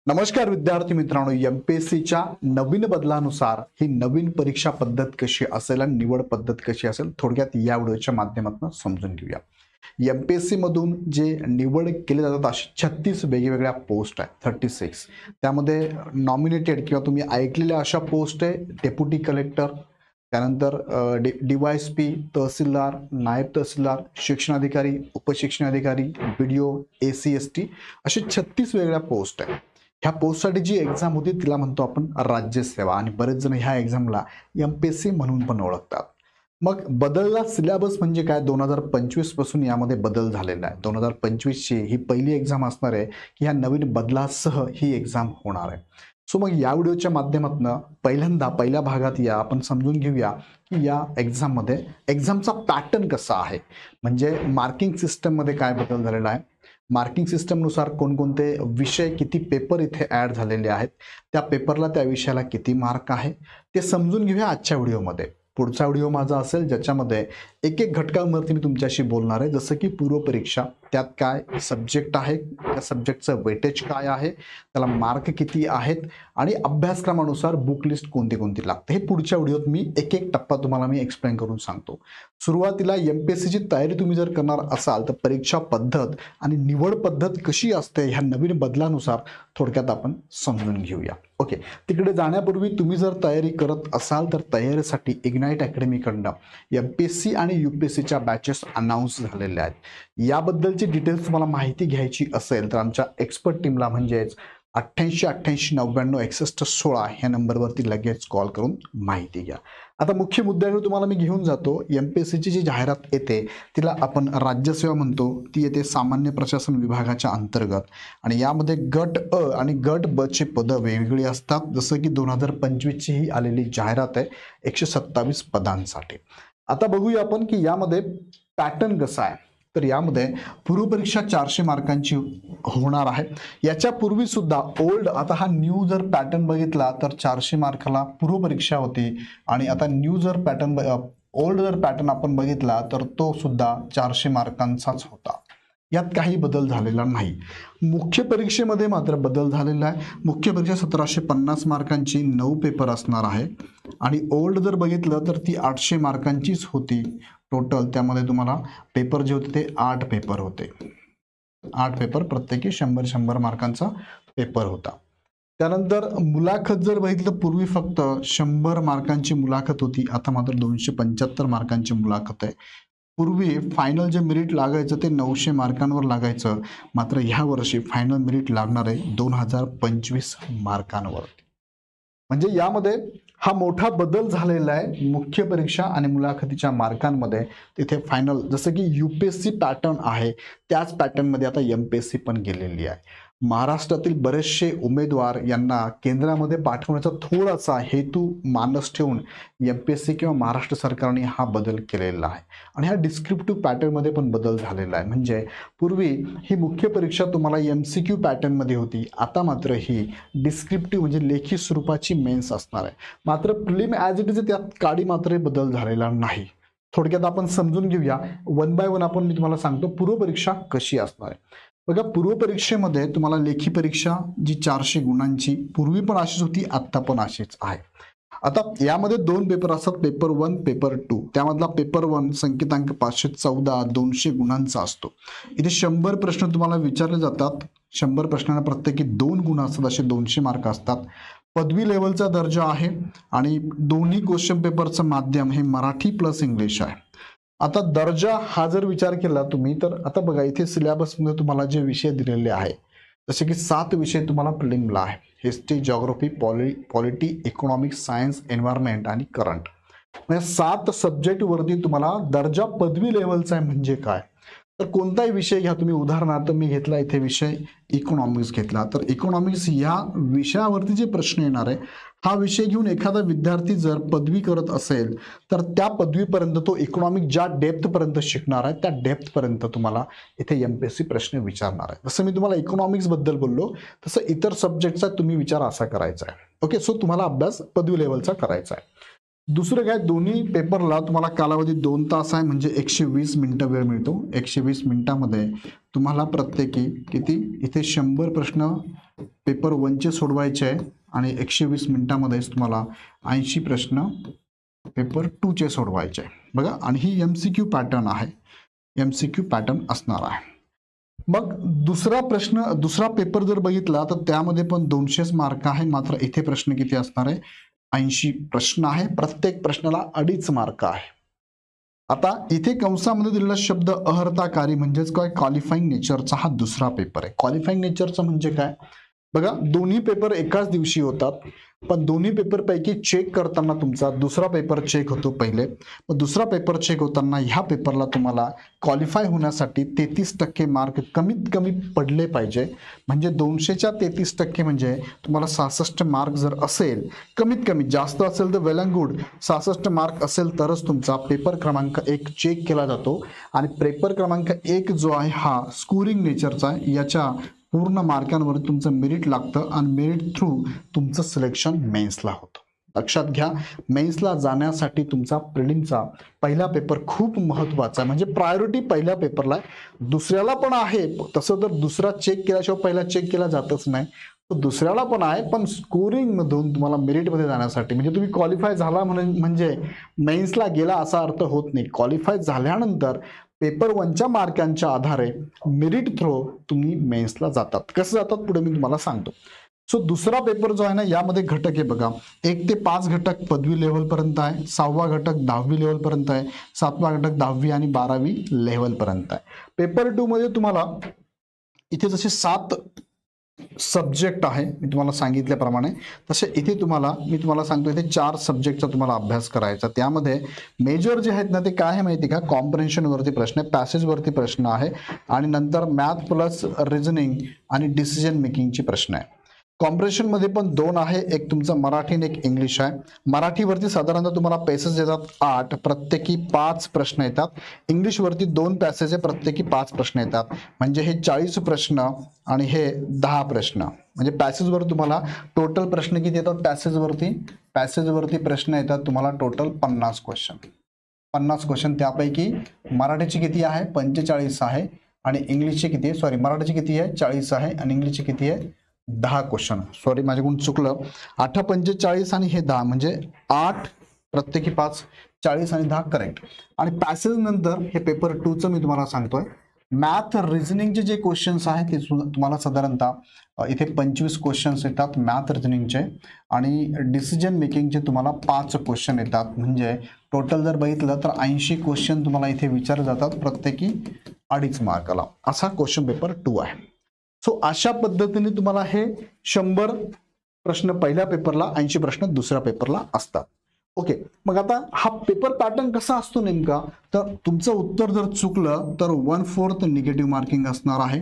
नमस्कार विद्यार्थी मित्रांनो, एमपीएससीच्या नवीन बदलानुसार ही नवीन परीक्षा पद्धत कशी असेल आणि निवड पद्धत कशी असेल थोडक्यात या व्हिडिओच्या माध्यमातून समजून घेऊया। एमपीएससी मधून जे निवड केले जातात अशी 36 वेगवेगळ्या पोस्ट आहेत, 36। त्यामध्ये नॉमिनेटेड किंवा तुम्ही ऐकलेल्या अशा पोस्ट आहे डेप्युटी कलेक्टर, त्यानंतर डीवायएसपी, तहसीलदार, नायब तहसीलदार, शिक्षणाधिकारी, उपशिक्षणाधिकारी, बीडीओ, एसी-एसटी असे 36 वेगळ्या पोस्ट आहेत। ह्या पोस्टसाठी जी एक्झाम होती तिला म्हणतो आपण राज्यसेवा आणि बरेच जण ह्या एक्झामला एमपीएससी म्हणून पण ओळखतात। मग बदलला सिलेबस म्हणजे काय? 2025 पासून यामध्ये बदल झालेला आहे। 2025 ची ही पहिली एक्झाम असणार आहे की ह्या नवीन बदलासह ही एक्झाम होणार आहे। सो मग या व्हिडिओच्या माध्यमातून पहिल्या भागात आपण समजून घेऊया की या एक्झाम मध्ये एक्झामचा पॅटर्न कसा आहे, म्हणजे मार्किंग सिस्टम मध्ये काय बदल झालेला आहे, मार्किंग सिस्टम नुसार कोणकोणते विषय, किती पेपर इथे ऍड झालेले आहेत, त्या पेपरला त्या विषयाला किती मार्क आहे ते समजून घेऊया आजच्या व्हिडिओमध्ये। पुढचा व्हिडिओ माझा असेल ज्याच्यामध्ये एक एक घटकांवरती मी तुमच्याशी बोलणार आहे, जसं की पूर्व परीक्षा, त्यात काय सब्जेक्ट आहे, त्या सब्जेक्टचं वेटेज काय आहे, त्याला मार्क किती आहेत आणि अभ्यासक्रमानुसार बुक लिस्ट कोणती कोणती लागते हे पुढच्या व्हिडिओत मी एक एक टप्पा तुम्हाला मी एक्सप्लेन करून सांगतो। सुरुवातीला एमपीएससीची तयारी तुम्ही जर करणार असाल तर परीक्षा पद्धत आणि निवड पद्धत कशी असते ह्या नवीन बदलानुसार थोडक्यात आपण समजून घेऊया। ओके, तिकडे जाण्यापूर्वी तुम्ही जर तयारी करत असाल तर तयारीसाठी इग्नाइट अकॅडमीकडनं एमपीएससी आणि यूपीएससीच्या बॅचेस अनाउन्स झालेल्या आहेत। याबद्दलची डिटेल्स तुम्हाला माहिती घ्यायची असेल तर आमच्या एक्सपर्ट टीमला म्हणजेच 8889916116 ह्या नंबरवरती लगेच कॉल करून माहिती घ्या। आता मुख्य मुद्द्यावर तुम्हाला मी घेऊन जातो। एमपीएससीची जी जाहिरात येते तिला आपण राज्यसेवा म्हणतो, ती येते सामान्य प्रशासन विभागाच्या अंतर्गत आणि यामध्ये गट अ आणि गट ब चे पद वेगवेगळी असतात, जसं की 2025 ची ही आलेली जाहिरात आहे 127 पदांसाठी। आता बघूया आपण की यामध्ये पॅटर्न कसा आहे। तर यामध्ये पूर्व परीक्षा 400 मार्कांची होणार आहे। याच्या पूर्वी सुद्धा ओल्ड, आता हा न्यू जर पॅटर्न बघितला तर 400 मार्काला पूर्व परीक्षा होती आणि आता न्यू जर पॅटर्न ओल्ड जर पॅटर्न आपण बघितला तर तो सुद्धा 400 मार्कांचाच होता। यात काही बदल झालेला नाही। मुख्य परीक्षेमध्ये मात्र बदल झालेला आहे। मुख्य परीक्षा 1750 मार्कांची 9 पेपर असणार आहे आणि ओल्ड जर बघितलं तर ती 800 मार्कांचीच होती टोटल। त्यामध्ये तुम्हाला पेपर जे होते ते 8 पेपर होते, 8 पेपर, प्रत्येकी 100 मार्कांचा पेपर होता। त्यानंतर मुलाखत जर बघितलं, पूर्वी फक्त 100 मार्कांची मुलाखत होती, आता मात्र 275 मार्कांची मुलाखत आहे। पूर्वी फायनल जे मेरिट लागायचं ते 900 मार्कांवर लागायचं, मात्र ह्या वर्षी फायनल मेरिट लागणार आहे 2025 मार्कांवर। म्हणजे यामध्ये हा मोठा बदल झालेला आहे मुख्य परीक्षा आणि मुलाखतीच्या मार्कांमध्ये। तिथे फायनल, जसं की यूपीएससी पॅटर्न आहे त्याच पॅटर्नमध्ये आता एमपीएससी पण गेलेली आहे। महाराष्ट्रातील बरेचसे उमेदवार यांना केंद्रामध्ये पाठवण्याचा थोडासा हेतू मानस ठेवून एमपीएससी किंवा महाराष्ट्र सरकारने हा बदल केलेला आहे आणि हा डिस्क्रिप्टिव्ह पॅटर्नमध्ये पण बदल झालेला आहे। म्हणजे पूर्वी ही मुख्य परीक्षा तुम्हाला एमसीक्यू पॅटर्नमध्ये होती, आता मात्र ही डिस्क्रिप्टिव्ह म्हणजे लेखी स्वरूपाची मेन्स असणार आहे। मात्र प्रिलिम ॲज इट इज त्यात काडी मात्र बदल झालेला नाही। थोडक्यात आपण समजून घेऊया, वन बाय वन आपण मी तुम्हाला सांगतो पूर्व परीक्षा कशी असणार आहे। बघा, पूर्व परीक्षेमध्ये तुम्हाला लेखी परीक्षा जी 400 गुणांची पूर्वी पण अशीच होती, आता पण अशीच आहे। आता यामध्ये 2 पेपर असतात, पेपर 1, पेपर 2। त्यामधला पेपर 1 संकेतांक 514 200 गुणांचा असतो। इथे 100 प्रश्न तुम्हाला विचारले जातात, 100 प्रश्नांना प्रत्येकी 2 गुण असतात, असे 200 मार्क असतात। पदवी लेवलचा दर्जा आहे आणि दोन्ही क्वेश्चन पेपरचं माध्यम हे मराठी प्लस इंग्लिश आहे। आता दर्जा हा जर विचार केला तुम्ही तर आता बघा, इथे सिलेबसमध्ये तुम्हाला जे विषय दिलेले आहे जसे की 7 विषय तुम्हाला प्रिलिमला आहे, history, geography, polity, economics, science, environment आणि करंट। म्हणजे 7 सब्जेक्ट वरती तुम्हाला दर्जा पदवी लेवलचा आहे। म्हणजे काय, तर कोणताही विषय घ्या तुम्ही, उदाहरणार्थ मी घेतला इथे विषय इकॉनॉमिक्स घेतला, तर इकॉनॉमिक्स या विषयावरती जे प्रश्न येणार आहे, हा विषय घेऊन एखादा विद्यार्थी जर पदवी करत असेल तर त्या पदवीपर्यंत तो इकॉनॉमिक ज्या डेप्थ पर्यंत शिकणार आहे त्या डेप्थ पर्यंत तुम्हाला इथे एमपीएससी प्रश्न विचारणार आहे। जसं मी तुम्हाला इकॉनॉमिक्स बद्दल बोललो तसं इतर सब्जेक्टचा तुम्ही विचार असा करायचा आहे। ओके, सो तुम्हाला अभ्यास पदवी लेवलचा करायचा आहे। दुसरं काय, दोन्ही पेपरला तुम्हाला कालावधी 2 तास आहे, म्हणजे 120 मिनिटं वेळ मिळतो. 120 मिनिटामध्ये तुम्हाला प्रत्येकी किती, इथे 100 प्रश्न पेपर 1चे सोडवायचे आहे आणि 120 मिनिटामध्येच तुम्हाला 80 प्रश्न पेपर 2चे सोडवायचे आहे बघा. आणि ही MCQ पॅटर्न आहे, MCQ पॅटर्न असणार आहे. मग दुसरा पेपर जर बघितला तर त्यामध्ये पण 200 मार्क आहे, मात्र इथे प्रश्न किती असणार आहे, 80 प्रश्न आहे, प्रत्येक प्रश्नाला 2.5 मार्क आहे. आता इथे कंसामध्ये दिलेला शब्द अहर्ताकारी म्हणजेच काय, क्वालिफाईंग नेचरचा हा दुसरा पेपर आहे. क्वालिफाईंग नेचरचा म्हणजे काय बघा, दोन्ही पेपर एकाच दिवशी होतात, पण दोन्ही पेपर पैकी चेक करताना तुमचा दुसरा पेपर चेक होतो पहिले. मग दुसरा पेपर चेक होताना ह्या पेपरला तुम्हाला क्वालिफाय होण्यासाठी 33% मार्क कमीत कमी पडले पाहिजे. म्हणजे 200च्या 33% म्हणजे तुम्हाला 66 मार्क जर असेल, कमीत कमी, जास्त असेल तर वेल अँड गुड, 66 मार्क असेल तरच तुमचा पेपर क्रमांक 1 चेक केला जातो. आणि पेपर क्रमांक 1 जो आहे हा स्कोरिंग नेचरचा आहे, याच्या पूर्ण मार्कांवर तुमचं मेरिट लागतं आणि मेरिट थ्रू तुमचं सिलेक्शन मेन्सला होतं. लक्षात घ्या, मेन्सला जाण्यासाठी तुमचा प्रिलिमचा पहिला पेपर खूप महत्त्वाचा आहे, म्हणजे प्रायोरिटी पहिल्या पेपरला आहे. दुसऱ्याला पण आहे, तसं तर दुसरा चेक केल्याशिवाय पहिला चेक केला जातच नाही, तर दुसऱ्याला पण आहे, पण स्कोरिंगमधून तुम्हाला मेरिटमध्ये जाण्यासाठी, म्हणजे तुम्ही क्वालिफाय झाला म्हणजे मेन्सला गेला असा अर्थ होत नाही. क्वालिफाय झाल्यानंतर पेपर 1च्या मार्कांच्या आधारे मेरिट थ्रू तुम्ही मेन्सला जातात. कसं जातात पुढे मी तुम्हाला सांगतो. सो दुसरा पेपर जो आहे ना, यामध्ये घटक आहे बघा, 1 ते 5 घटक पदवी लेवलपर्यंत आहे, 6वा घटक 10वी लेवलपर्यंत आहे, 7वा घटक 10वी आणि 12वी लेवलपर्यंत आहे. पेपर 2 मध्ये तुम्हाला इथे जसे 7 सब्जेक्ट आहे, मी तुम्हाला सांगितल्याप्रमाणे, तसे इथे मी तुम्हाला सांगतो, इथे 4 सब्जेक्टचा तुम्हाला अभ्यास करायचा. त्यामध्ये मेजर जे आहेत ना ते काय आहे माहिती का, कॉम्प्रेन्शन वरती प्रश्न आहे, पॅसेज वरती प्रश्न आहे आणि नंतर मॅथ प्लस रिझनिंग आणि डिसिजन मेकिंगची प्रश्न आहे. कॉम्प्रेन्शन मध्ये पण 2 आहे, एक तुमचं मराठी आणि एक इंग्लिश आहे. मराठीवरती साधारणतः तुम्हाला पॅसेज येतात 8, प्रत्येकी 5 प्रश्न येतात. इंग्लिशवरती 2 पॅसेज आहे, प्रत्येकी 5 प्रश्न येतात. म्हणजे हे 40 प्रश्न आणि हे 10 प्रश्न, म्हणजे पॅसेजवर तुम्हाला टोटल प्रश्न किती येतात, पॅसेजवरती प्रश्न येतात तुम्हाला टोटल 50 क्वेश्चन. त्यापैकी मराठीची किती आहे, 45 आहे आणि इंग्लिशची किती आहे, मराठीची किती आहे, 40 आहे आणि इंग्लिशची किती आहे, 10 क्वेश्चन. माझ्याकडून चुकलं, 8 45 आणि हे 10, म्हणजे 8 प्रत्येकी 5, 40 आणि 10 करेक्ट. आणि पॅसेज नंतर हे पेपर 2चं मी तुम्हाला सांगतोय, मॅथ रिझनिंगचे जे क्वेश्चन्स आहेत ते तुम्हाला साधारणतः इथे 25 क्वेश्चन्स येतात मॅथ रिझनिंगचे आणि डिसिजन मेकिंगचे तुम्हाला 5 क्वेश्चन येतात. म्हणजे टोटल जर बघितलं तर 80 क्वेश्चन तुम्हाला इथे विचारले जातात, प्रत्येकी 2.5 मार्काला. असा क्वेश्चन पेपर 2 आहे. सो अशा पद्धतीने तुम्हाला हे 100 प्रश्न पहिल्या पेपरला, 80 प्रश्न दुसऱ्या पेपरला असतात. ओके, मग आता हा पेपर पॅटर्न कसा असतो नेमका, तर तुमचं उत्तर जर चुकलं तर 1/4 निगेटिव्ह मार्किंग असणार आहे.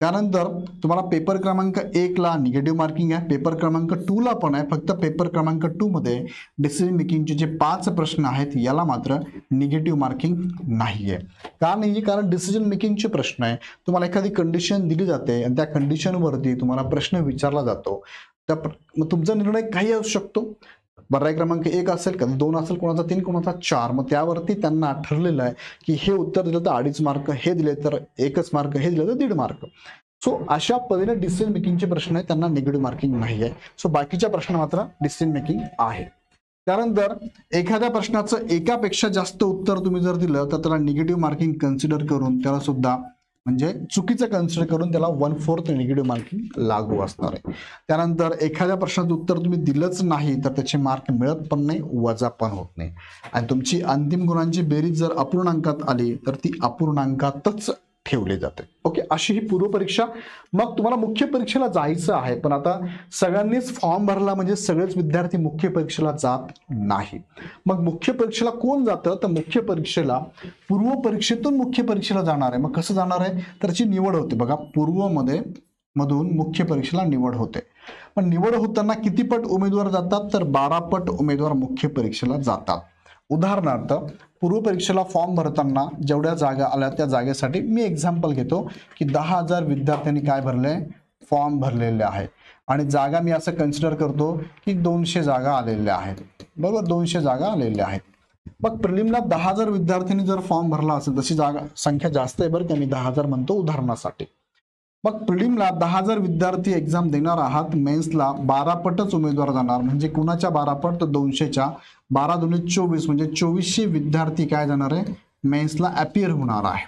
त्यानंतर तुम्हाला पेपर क्रमांक 1 ला निगेटिव्ह मार्किंग आहे, पेपर क्रमांक 2 ला पण आहे, फक्त पेपर क्रमांक 2 मध्ये डिसिजन मेकिंगचे जे 5 प्रश्न आहेत याला मात्र निगेटिव्ह मार्किंग नाहीये. का नाही, कारण डिसिजन मेकिंगचे प्रश्न आहे, तुम्हाला एखादी कंडिशन दिली जाते आणि त्या कंडिशनवरती तुम्हाला प्रश्न विचारला जातो, मग तुमचा निर्णय काही असू शकतो. पर्याय क्रमांक 1 असेल, कधी 2 असेल, कोणाचा 3, कोणाचा 4, मग त्यावरती त्यांना ठरलेलं आहे की हे उत्तर दिलं तर 2.5 मार्क, हे दिले तर 1 मार्क, हे दिलं तर 1.5 मार्क. सो अशा पद्धतीने डिसिजन मेकिंगचे प्रश्न आहेत, त्यांना निगेटिव्ह मार्किंग नाही आहे. सो बाकीच्या प्रश्न मात्र डिसिजन मेकिंग आहे. त्यानंतर एखाद्या प्रश्नाचं एकापेक्षा जास्त उत्तर तुम्ही जर दिलं तर त्याला निगेटिव्ह मार्किंग कन्सिडर करून, त्याला सुद्धा म्हणजे चुकीचं कन्सिडर करून त्याला 1/4 निगेटिव्ह मार्किंग लागू असणार आहे. त्यानंतर एखाद्या प्रश्नाचं उत्तर तुम्ही दिलंच नाही तर त्याचे मार्क मिळत पण नाही, वजा पण होत नाही. आणि तुमची अंतिम गुणांची बेरीज जर अपूर्णांकात आली तर ती अपूर्णांकातच ठेवले जाते. ओके, अशी ही पूर्वपरीक्षा. मग तुम्हाला मुख्य परीक्षेला जायचं आहे, पण आता सगळ्यांनीच फॉर्म भरला म्हणजे सगळेच विद्यार्थी मुख्य परीक्षेला जात नाही. मग मुख्य परीक्षेला कोण जातं, तर मुख्य परीक्षेला पूर्व परीक्षेतून मुख्य परीक्षेला जाणार आहे. मग कसं जाणार आहे, तर त्याची निवड होते बघा, मधून मुख्य परीक्षेला निवड होते. पण निवड होताना किती पट उमेदवार जातात, तर 12 पट उमेदवार मुख्य परीक्षेला जातात. उदाहरणार्थ पूर्व परीक्षेला फॉर्म भरताना जेवढ्या जागा आल्या त्या जागेसाठी मी एक्झाम्पल घेतो की 10,000 विद्यार्थ्यांनी काय भरले, फॉर्म भरलेले आहे आणि जागा मी असं कन्सिडर करतो की 200 जागा आलेल्या आहेत, बरोबर, 200 जागा आलेल्या आहेत. मग प्रिलिमला 10,000 विद्यार्थ्यांनी जर फॉर्म भरला असेल, तशी जागा संख्या जास्त आहे बरं का, मी 10,000 म्हणतो उदाहरणासाठी. मग प्रिलिमला 10,000 विद्यार्थी एक्झाम देणार आहात, मेन्सला 12 पटच उमेदवार जाणार. म्हणजे कुणाच्या 12 पट, तर 200च्या 12 दुणे 24, म्हणजे 2400 विद्यार्थी काय जाणार आहे, मेन्सला अपीअर होणार आहे.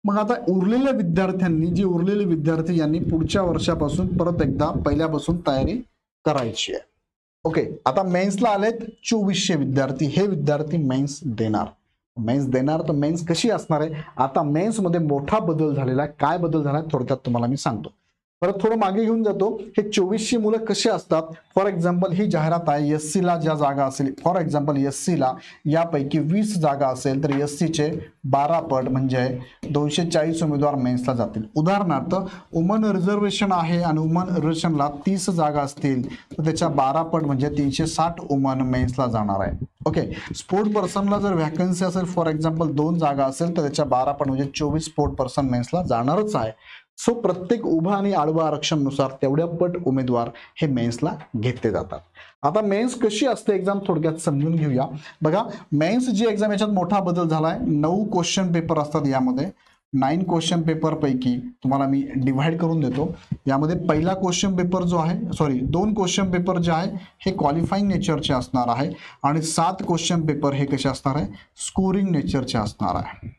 मग आता उरलेल्या विद्यार्थ्यांनी, जे उरलेले विद्यार्थी यांनी पुढच्या वर्षापासून परत एकदा पहिल्यापासून तयारी करायची आहे. ओके, आता मेन्सला आलेत 2400 विद्यार्थी, हे विद्यार्थी मेन्स देणार. तर मेन्स कशी असणार आहे, आता मेन्स मध्ये मोठा बदल झालेला आहे. काय बदल झाला थोडक्यात तुम्हाला मी सांगतो. परत थोडं मागे घेऊन जातो. हे 2400 मुलं कसे असतात, फॉर एक्झाम्पल ही जाहिरात आहे, एससी ला ज्या जागा असेल, फॉर एक्झाम्पल एससी ला यापैकी 20 जागा असेल तर एससी चे 12 पट म्हणजे 240 उमेदवार मेन्सला जातील. उदाहरणार्थ वुमन रिझर्वेशन आहे आणि वुमन रिझर्वेशनला 30 जागा असतील तर त्याच्या 12 पट म्हणजे 360 वुमन मेन्सला जाणार आहे. ओके, स्पोर्ट पर्सनला जर व्हॅकन्सी असेल, फॉर एक्झाम्पल 2 जागा असेल तर त्याच्या 12 पट म्हणजे 24 स्पोर्ट पर्सन मेन्सला जाणारच आहे. सो प्रत्येक उभा आणि आडवा आरक्षणानुसार तेवढ्या पट उमेदवार हे मेन्सला घेतले जातात. आता मेन्स कशी असते एक्झाम थोडक्यात समजून घेऊया. बघा, मेन्स जी एक्झाम याच्यात मोठा बदल झालाय. 9 क्वेश्चन पेपर असतात यामध्ये. 9 क्वेश्चन पेपर पैकी तुम्हाला मी डिव्हाइड करून देतो. यामध्ये पहिला क्वेश्चन पेपर जो आहे, 2 क्वेश्चन पेपर जे आहे हे क्वालिफाईंग नेचरचे असणार आहे आणि 7 क्वेश्चन पेपर हे कसे असणार आहे, स्कोरिंग नेचरचे असणार आहे.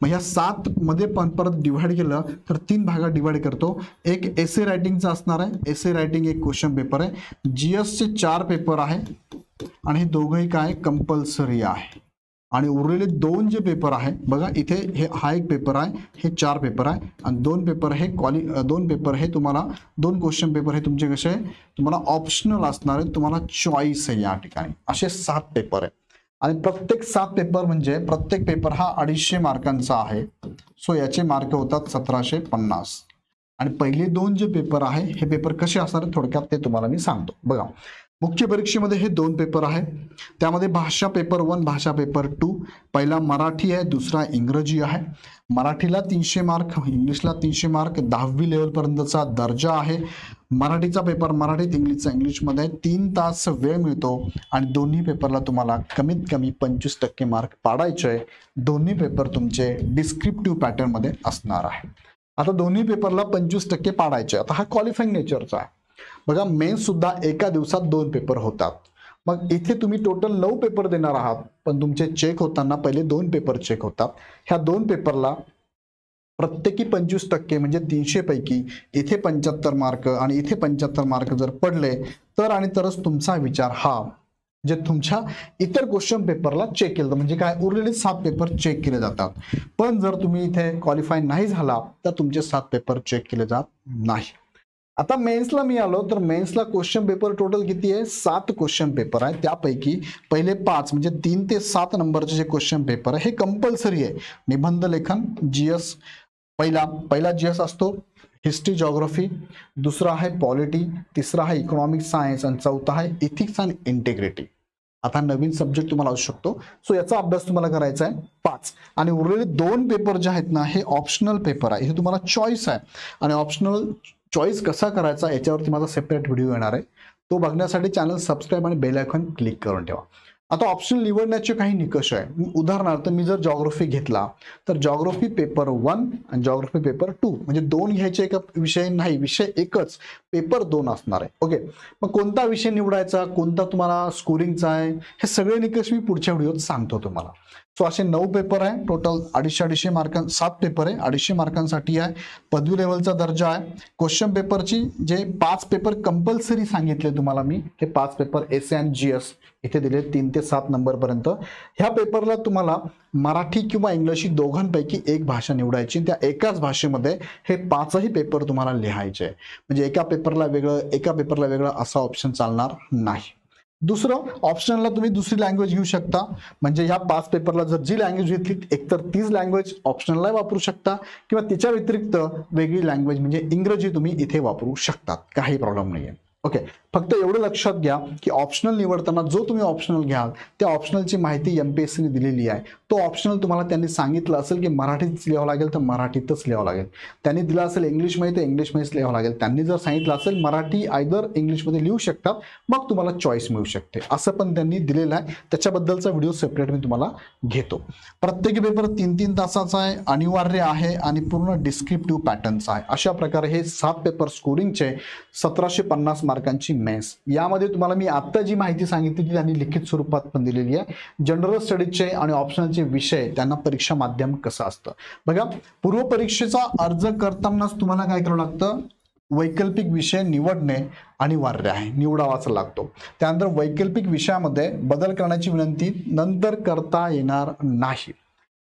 मग ह्या 7 मध्ये पण परत डिव्हाइड केलं तर 3 भागात डिव्हाइड करतो. एक एसे रायटिंगचा असणार आहे, एसे रायटिंग एक क्वेश्चन पेपर आहे. जीएस चे 4 पेपर आहे आणि हे दोघंही काय कंपल्सरी आहे. आणि उरलेले 2 जे पेपर आहे, बघा इथे हा एक पेपर आहे, हे 4 पेपर आहे आणि 2 पेपर हे 2 पेपर हे तुम्हाला 2 क्वेश्चन पेपर हे तुमचे कसे आहे, तुम्हाला ऑप्शनल असणार आहे, तुम्हाला चॉईस आहे या ठिकाणी. असे 7 पेपर आहे आणि प्रत्येक 7 पेपर म्हणजे प्रत्येक पेपर हा 250 मार्कांचा आहे. सो याचे मार्क होतात 1750. आणि पहिले 2 जे पेपर आहे हे पेपर कसे असणार थोडक्यात ते तुम्हाला मी सांगतो. बघा, मुख्य परीक्षेमध्ये हे 2 पेपर आहे. त्यामध्ये भाषा पेपर 1, भाषा पेपर 2. पहिला मराठी आहे, दुसरा इंग्रजी आहे. मराठीला 300 मार्क, इंग्लिशला 300 मार्क, 10वी लेवल पर्यंतचा दर्जा आहे. मराठीचा पेपर मराठीत, इंग्लिशचा इंग्लिशमध्ये 3 तास वेळ मिळतो आणि दोन्ही पेपरला तुम्हाला कमीत कमी 25% मार्क पाडायचे आहे. दोन्ही पेपर तुमचे डिस्क्रिप्टिव्ह पॅटर्न मध्ये असणार आहे. आता दोन्ही पेपरला 25% पाडायचे. आता हा क्वालिफाईंग नेचरचा आहे. बघा, मेन्स सुद्धा एका दिवसात 2 पेपर होतात. मग इथे तुम्ही टोटल 9 पेपर देणार आहात, पण तुमचे चेक होताना पहिले 2 पेपर चेक होतात. ह्या 2 पेपरला प्रत्येकी 25% म्हणजे 300 पैकी इथे 75 मार्क आणि इथे 75 मार्क जर पडले तर आणि तरच तुमचा विचार हा जे तुमच्या इतर क्वेश्चन पेपरला चेक केलं, म्हणजे काय उरलेले 7 पेपर चेक केले जातात. पण जर तुम्ही इथे क्वालिफाय नाही झाला तर तुमचे 7 पेपर चेक केले जात नाही. आता मेन्सला मी आलो तर मेन्सला क्वेश्चन पेपर टोटल किती आहे, 7 क्वेश्चन पेपर आहे. त्यापैकी पहिले 5 म्हणजे 3 ते 7 नंबरचे जे क्वेश्चन पेपर आहे हे कंपल्सरी आहे. निबंध लेखन, जीएस, पहिला जीएस असतो, हिस्ट्री जॉग्राफी, दुसरा आहे पॉलिटी, तिसरा आहे इकॉनॉमिक सायन्स आणि चौथा आहे इथिक्स अँड इंटेग्रिटी. आता नवीन सब्जेक्ट तुम्हाला असू शकतो. सो याचा अभ्यास तुम्हाला करायचा आहे 5. आणि उरलेले 2 पेपर जे आहेत ना हे ऑप्शनल पेपर आहे. हे तुम्हाला चॉईस आहे आणि ऑप्शनल चॉईस कसा करायचा याच्यावरती माझा सेपरेट व्हिडिओ येणार आहे. तो बघण्यासाठी चॅनल सबस्क्राईब आणि बेल आयकॉन क्लिक करून ठेवा. आता ऑप्शनल निवडण्याचे काही निकष आहे. उदाहरणार्थ मी जर जॉग्राफी घेतला तर जॉग्राफी पेपर 1 आणि जॉग्राफी पेपर 2 म्हणजे 2 घ्यायचे एका विषय नाही, विषय एकच, पेपर 2 असणार आहे. ओके, मग कोणता विषय निवडायचा, कोणता तुम्हाला स्कोरिंगचा आहे, हे सगळे निकष मी पुढच्या व्हिडिओत सांगतो तुम्हाला. सो असे 9 पेपर आहे, टोटल 250 मार्कां, 7 पेपर आहे, 250 मार्कांसाठी आहे. पदवी लेवलचा दर्जा आहे. क्वेश्चन पेपरची जे 5 पेपर कंपल्सरी सांगितले तुम्हाला मी, हे 5 पेपर एसे आणि जीएस इथे दिले 3 ते 7 नंबर पर्यंत. ह्या पेपरला तुम्हाला मराठी किंवा इंग्लिश दोघांपैकी एक भाषा निवडायची. त्या एकाच भाषेमध्ये हे 5ही पेपर तुम्हाला लिहायचे. म्हणजे एका पेपरला वेगळं असा ऑप्शन चालणार नाही. दुसरं, ऑप्शनला तुम्ही दुसरी लँग्वेज घेऊ शकता. म्हणजे ह्या 5 पेपरला जर जी लँग्वेज घेतली एकतर तीच लँग्वेज ऑप्शनला वापरू शकता किंवा त्याच्या व्यतिरिक्त वेगळी लँग्वेज म्हणजे इंग्रजी तुम्ही इथे वापरू शकता. काही प्रॉब्लेम नाहीये. ओके, फक्त एवढं लक्षात घ्या की ऑप्शनल निवडताना जो तुम्ही ऑप्शनल घ्याल त्या ऑप्शनलची माहिती एमपीएससीने दिलेली आहे. तो ऑप्शनल तुम्हाला त्यांनी सांगितलं असेल की मराठीतच लिहावं लागेल तर मराठीतच लिहावं लागेल. त्यांनी दिलं असेल इंग्लिशमध्ये तर इंग्लिशमध्येच लिहावं लागेल. त्यांनी जर सांगितलं असेल मराठी आयदर इंग्लिशमध्ये लिहू शकतात, मग तुम्हाला चॉईस मिळू शकते. असं पण त्यांनी दिलेलं आहे. त्याच्याबद्दलचा व्हिडिओ सेपरेट मी तुम्हाला घेतो. प्रत्येक पेपर 3-3 तासाचा आहे, अनिवार्य आहे आणि पूर्ण डिस्क्रिप्टिव्ह पॅटर्नचा आहे. अशा प्रकारे हे 7 पेपर स्कोरिंगचे 1750 मार्कांची मेन्स. यामध्ये तुम्हाला मी आता जी माहिती सांगितली ती त्यांनी लिखित स्वरूपात पण दिलेली आहे. जनरल स्टडीजचे आणि ऑप्शनलचे विषय त्यांना परीक्षा माध्यम कसं असतं बघा. पूर्व परीक्षेचा अर्ज करतानाच तुम्हाला काय करावं लागतं, वैकल्पिक विषय निवडणे अनिवार्य आहे, निवडावाच लागतो. त्यानंतर वैकल्पिक विषयामध्ये बदल करण्याची विनंती नंतर करता येणार नाही.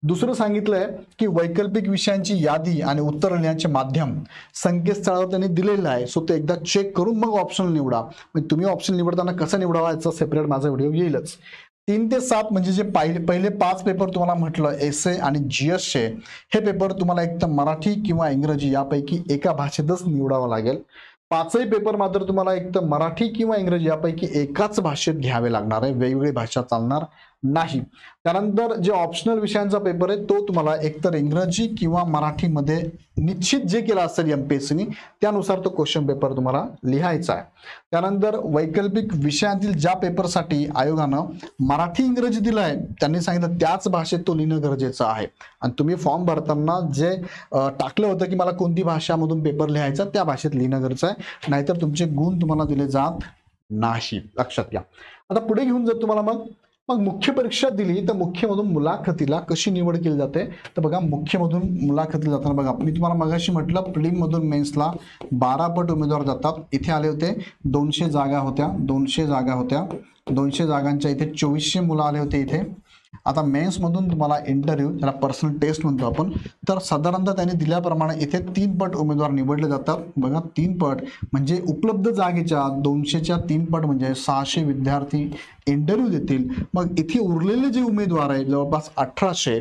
दुसरं सांगितलंय की वैकल्पिक विषयांची यादी आणि उत्तर लिहिण्याचे माध्यम संकेतस्थळावर त्यांनी दिलेलं आहे. सो ते एकदा चेक करून मग ऑप्शनल निवडा. म्हणजे तुम्ही ऑप्शनल निवडताना कसं निवडावा याचा सेपरेट माझा व्हिडिओ येईलच. 3 ते 7 म्हणजे जे पहिले 5 पेपर तुम्हाला म्हटलं एसए आणि जीएसचे, हे पेपर तुम्हाला एक तर मराठी किंवा इंग्रजी यापैकी एका भाषेतच निवडावं लागेल. 5ही पेपर मात्र तुम्हाला एक तर मराठी किंवा इंग्रजी यापैकी एकाच भाषेत घ्यावे लागणार आहे, वेगवेगळी भाषा चालणार नाही. त्यानंतर जे ऑप्शनल विषयांचा पेपर आहे तो तुम्हाला एकतर इंग्रजी किंवा मराठीमध्ये निश्चित जे केलं असेल एमपीएससीने त्यानुसार तो क्वेश्चन पेपर तुम्हाला लिहायचा आहे. त्यानंतर वैकल्पिक विषयातील ज्या पेपरसाठी आयोगानं मराठी इंग्रजी दिलं आहे त्यांनी सांगितलं त्याच भाषेत तो लिहिणं गरजेचं आहे. आणि तुम्ही फॉर्म भरताना जे टाकलं होतं की मला कोणती भाषामधून पेपर लिहायचा त्या भाषेत लिहिणं गरजेचं आहे, नाहीतर तुमचे गुण तुम्हाला दिले जात नाही, लक्षात घ्या. आता पुढे घेऊन जर तुम्हाला मग मुख्य परीक्षा दिली तर मुख्यमधून मुलाखतीला कशी निवड केली जाते तर बघा, मुख्यमधून मुलाखतीला जाताना बघा मी तुम्हाला मगाशी म्हटलं प्रिलिम मधून मेन्सला 12 पट उमेदवार जातात. इथे आले होते 200 जागा होत्या, 200 जागांच्या इथे 2400 मुलं आले होते इथे. आता मेन्स मधून तुम्हाला इंटरव्ह्यू, त्याला पर्सनल टेस्ट म्हणतो आपण, तर साधारणतः त्यांनी दिल्याप्रमाणे इथे 3 पट उमेदवार निवडले जातात. बघा 3 पट म्हणजे उपलब्ध जागेच्या 200च्या 3 पट म्हणजे 600 विद्यार्थी इंटरव्ह्यू देतील. मग इथे उरलेले जे उमेदवार आहेत जवळपास 1800,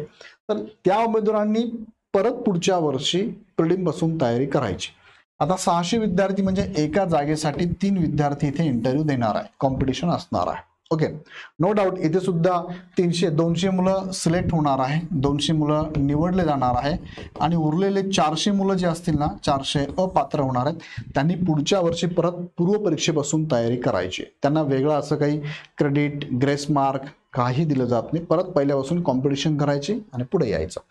तर त्या उमेदवारांनी परत पुढच्या वर्षी प्रिलिम बसून तयारी करायची. आता 600 विद्यार्थी म्हणजे एका जागेसाठी 3 विद्यार्थी इथे इंटरव्ह्यू देणार आहे, कॉम्पिटिशन असणार आहे. ओके, नो डाऊट इथे सुद्धा 200 मुलं सिलेक्ट होणार आहे, 200 मुलं निवडले जाणार आहे आणि उरलेले 400 मुलं जे असतील ना, 400 अपात्र होणार आहेत. त्यांनी पुढच्या वर्षी परत पूर्व परीक्षेपासून तयारी करायची. त्यांना वेगळं असं काही क्रेडिट, ग्रेस मार्क काही दिलं जात नाही. परत पहिल्यापासून कॉम्पिटिशन करायची आणि पुढे यायचं.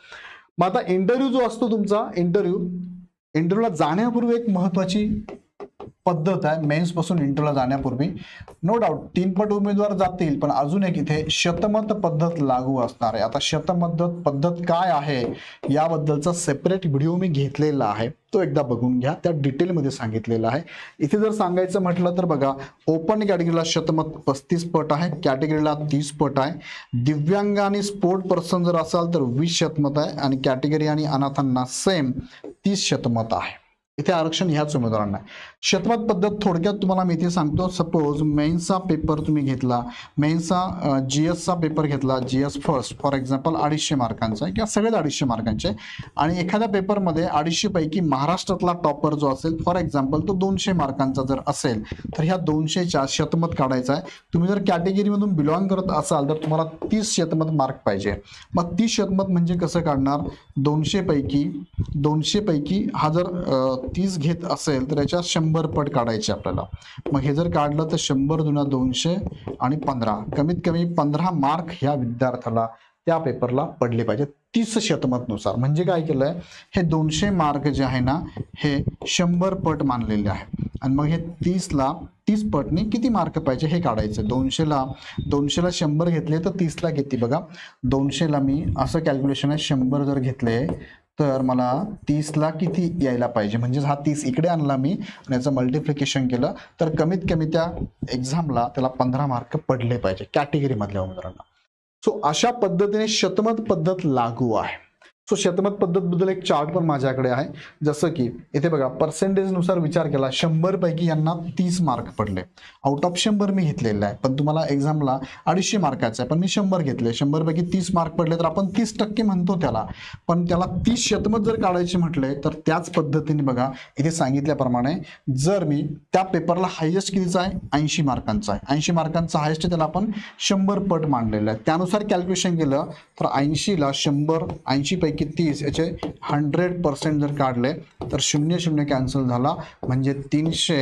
मग आता इंटरव्ह्यू जो असतो तुमचा, इंटरव्ह्यूला जाण्यापूर्वी एक महत्वाची पद्धत आहे. मेन्स पासून इंटरव्ह्यूला जाण्यापूर्वी नो डाऊट 3 पट उमेदवार जातील, पण अजून एक इथे शतमत पद्धत लागू असणार आहे. आता शतमत पद्धत काय आहे याबद्दलचा सेपरेट व्हिडिओ मी घेतलेला आहे, तो एकदा बघून घ्या. त्या डिटेलमध्ये सांगितलेलं आहे. इथे जर सांगायचं म्हटलं तर बघा, ओपन कॅटेगरीला शतमत 35 पट आहे, कॅटेगरीला 30 पट आहे. दिव्यांग आणि स्पोर्ट पर्सन जर असाल तर 20 शतमत आहे आणि कॅटेगरी आणि अनाथांना सेम 30 शतमत आहे. इथे आरक्षण ह्याच उमेदवारांना आहे. शतमत पद्धत थोडक्यात तुम्हाला मी इथे सांगतो. सपोज मेन्सचा पेपर तुम्ही घेतला, मेन्सचा जीएसचा पेपर घेतला, जीएस फर्स्ट फॉर एक्झाम्पल 250 मार्कांचा किंवा सगळे 250 मार्कांचे, आणि एखाद्या पेपरमध्ये 250 पैकी महाराष्ट्रातला टॉपर जो असेल फॉर एक्झाम्पल तो 200 मार्कांचा जर असेल तर ह्या 200च्या शतमत काढायचा आहे. तुम्ही जर कॅटेगरीमधून बिलॉंग करत असाल तर तुम्हाला 30 शतमत मार्क पाहिजे. मग 30 शतमत म्हणजे कसं काढणार, 200 पैकी हा जर 30 घेत असेल तर याच्या 100 पट काढायचे आपल्याला. मग हे जर काढलं तर 100 दुना 200 आणि 15, कमीत कमी 15 मार्क ह्या विद्यार्थ्याला त्या पेपरला पडले पाहिजे 30 शतमतनुसार. म्हणजे काय केलंय, हे 200 मार्क जे आहे ना हे 100 पट मानलेले आहे. आणि मग हे 30 पटने किती मार्क पाहिजे हे काढायचं. 200ला 100 घेतले तर 30ला किती बघा, 200ला मी असं कॅल्क्युलेशन आहे, 100 जर घेतले तर मला 30ला किती यायला पाहिजे, म्हणजे हा 30 इकडे आणला मी आणि याचं मल्टिप्लिकेशन केलं तर कमीत कमी त्या एक्झामला त्याला 15 मार्क पडले पाहिजे कॅटेगरी मधल्या उमेदवारांना. सो अशा पद्धतीने शतमत पद्धत लागू आहे. सो शतमत पद्धतबद्दल एक चार्ट पण माझ्याकडे आहे. जसं की इथे बघा पर्सेंटेजनुसार विचार केला 100 पैकी यांना 30 मार्क पडले. आउट ऑफ 100 मी घेतलेलं आहे, पण तुम्हाला एक्झामला 250 मार्काचं आहे, पण मी 100 घेतले. 100 पैकी 30 मार्क पडले तर आपण 30% म्हणतो त्याला. पण त्याला 30 शतमत जर काढायचे म्हटले तर त्याच पद्धतीने बघा इथे सांगितल्याप्रमाणे जर मी त्या पेपरला हायेस्ट कितीचा आहे 80 मार्कांचा आहे, 80 मार्कांचा हायेस्ट त्याला आपण 100 पट मांडलेलं आहे. त्यानुसार कॅल्क्युलेशन केलं तर 80ला 100 80 पैकी 30 याचे 100% जर काढले तर 0 कॅन्सल झाला, म्हणजे 300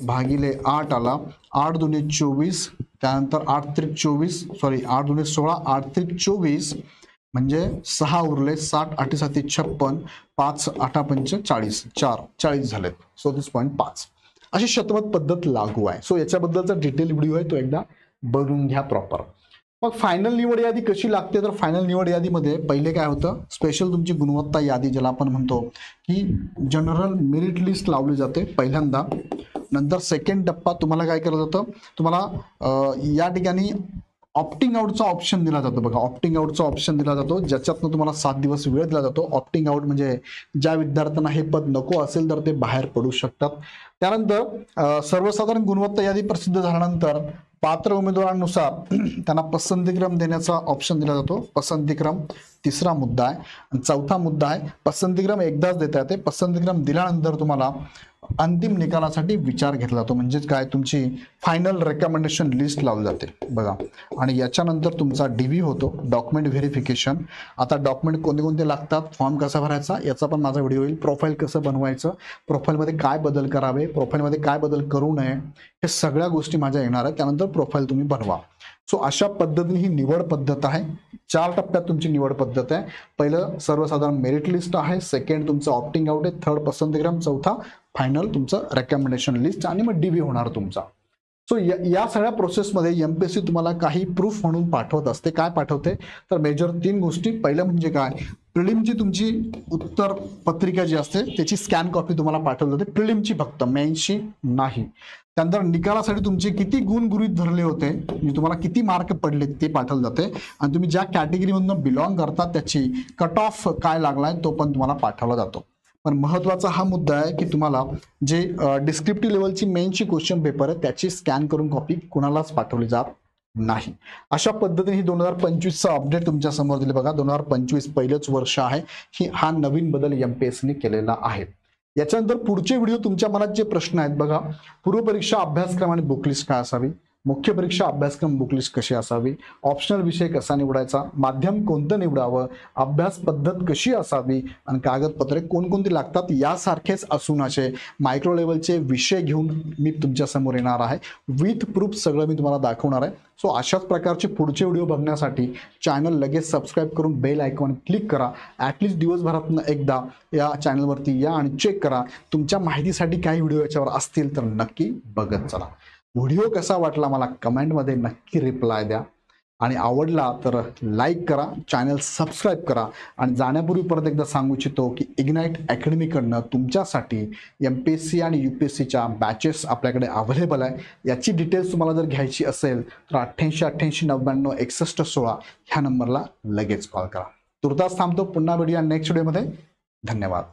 भागिले 8 आला. 8 दुने 24, त्यानंतर 8 त्रिक 24, सॉरी 8 दुने 16, 8 त्रिक 24, म्हणजे 6 उरले. 60 8 7 56, 5 8 5 40, 4 40 झालेत. सो 30.5 अशी शतमत पद्धत लागू आहे. सो याच्याबद्दलचा डिटेल व्हिडिओ आहे, तो एकदा बघून घ्या प्रॉपर. मग फायनल निवड यादी कशी लागते तर फायनल निवड यादीमध्ये पहिले काय होतं, स्पेशल तुमची गुणवत्ता यादी ज्याला आपण म्हणतो की जनरल मेरिट लिस्ट लावली जाते पहिल्यांदा. नंतर सेकंड टप्पा तुम्हाला काय केलं जातं, तुम्हाला या ठिकाणी ऑप्टिंग आउटचा ऑप्शन दिला जातो. बघा ऑप्टिंग आउटचा ऑप्शन दिला जातो, ज्याच्यातनं तुम्हाला 7 दिवस वेळ दिला जातो. ऑप्टिंग आउट म्हणजे ज्या विद्यार्थ्यांना हे पद नको असेल तर ते बाहेर पडू शकतात. त्यानंतर सर्वसाधारण गुणवत्ता यादी प्रसिद्ध झाल्यानंतर पात्र उमेदवारांनुसार त्यांना पसंतीक्रम देण्याचा ऑप्शन दिला जातो. पसंतीक्रम तिसरा मुद्दा आहे. आणि चौथा मुद्दा आहे पसंतीक्रम एकदाच देता येते. पसंतीक्रम दिल्यानंतर तुम्हाला अंतिम निकालासाठी विचार घेतला जातो, म्हणजेच काय तुमची फायनल रेकमेंडेशन लिस्ट लावली जाते बघा. आणि याच्यानंतर तुमचा DV होतो, डॉक्युमेंट व्हेरिफिकेशन. आता डॉक्युमेंट कोणते कोणते लागतात, फॉर्म कसा भरायचा याचा पण माझा व्हिडिओ येईल. प्रोफाईल कसं बनवायचं, प्रोफाईलमध्ये काय बदल करावे, प्रोफाईलमध्ये काय बदल करू नये, हे सगळ्या गोष्टी माझ्या येणार आहेत. त्यानंतर प्रोफाईल तुम्ही बनवा. सो अशा पद्धतीने ही निवड पद्धत आहे. 4 टप्प्यात तुमची निवड पद्धत आहे. पहिलं सर्वसाधारण मेरिट लिस्ट आहे, सेकंड तुमचं ऑप्टिंग आउट आहे, थर्ड पसंतीक्रम, चौथा फायनल तुमचं रेकमेंडेशन लिस्ट आणि मग DV होणार तुमचा. सो या सगळ्या प्रोसेसमध्ये MPSC तुम्हाला काही प्रूफ म्हणून पाठवत असते. काय पाठवते तर मेजर 3 गोष्टी. पहिलं म्हणजे काय, प्रिलिमची तुमची उत्तर पत्रिका जी असते त्याची स्कॅन कॉपी तुम्हाला पाठवली जाते, प्रिलिमची फक्त, मेन्सची नाही. त्यानंतर निकालासाठी तुमचे किती गुण गृहीत धरले होते, म्हणजे तुम्हाला किती मार्क पडले ते पाठवले जाते. आणि तुम्ही ज्या कॅटेगरीमधून बिलॉंग करता त्याची कट ऑफ काय लागलाय तो पण तुम्हाला पाठवला जातो. पण महत्त्वाचा हा मुद्दा आहे की तुम्हाला जे डिस्क्रिप्टिव्ह लेवलची मेनची क्वेश्चन पेपर आहे त्याची स्कॅन करून कॉपी कुणालाच पाठवली जात नाही. अशा पद्धतीने ही 2025चा अपडेट तुमच्या समोर दिले बघा. 2025 पहिलंच वर्ष आहे, हा नवीन बदल MPSCने केलेला आहे. याच्यानंतर पुढचे व्हिडिओ तुमच्या मनात जे प्रश्न आहेत बघा, पूर्वपरीक्षा अभ्यासक्रम आणि बुकलिस्ट काय असावी, मुख्य परीक्षा अभ्यासक्रम बुकलिस्ट कशी असावी, ऑप्शनल विषय कसा निवडायचा, माध्यम कोणतं निवडावं, अभ्यास पद्धत कशी असावी आणि कागदपत्रे कोणकोणती लागतात, यासारखेच असून असे मायक्रो लेवलचे विषय घेऊन मी तुमच्या समोर येणार आहे. विथ प्रूफ सगळं मी तुम्हाला दाखवणार आहे. सो अशाच प्रकारचे पुढचे व्हिडिओ बघण्यासाठी चॅनल लगेच सबस्क्राईब करून बेल आयकॉन क्लिक करा. ॲटलिस्ट दिवसभरातून एकदा या चॅनलवरती या आणि चेक करा. तुमच्या माहितीसाठी काही व्हिडिओ याच्यावर असतील तर नक्की बघत चला. व्हिडिओ कसा वाटला मला कमेंटमध्ये नक्की रिप्लाय द्या. आणि आवडला तर लाईक करा, चॅनल सबस्क्राईब करा. आणि जाण्यापूर्वी परत एकदा सांगू इच्छितो की इग्नाईट अकॅडमीकडनं तुमच्यासाठी MPSC आणि UPSCच्या बॅचेस आपल्याकडे अवेलेबल आहे. याची डिटेल्स तुम्हाला जर घ्यायची असेल तर 88 88 99 61 16 ह्या नंबरला लगेच कॉल करा. तुर्तास थांबतो, पुन्हा भेटूया नेक्स्ट व्हिडिओमध्ये. धन्यवाद.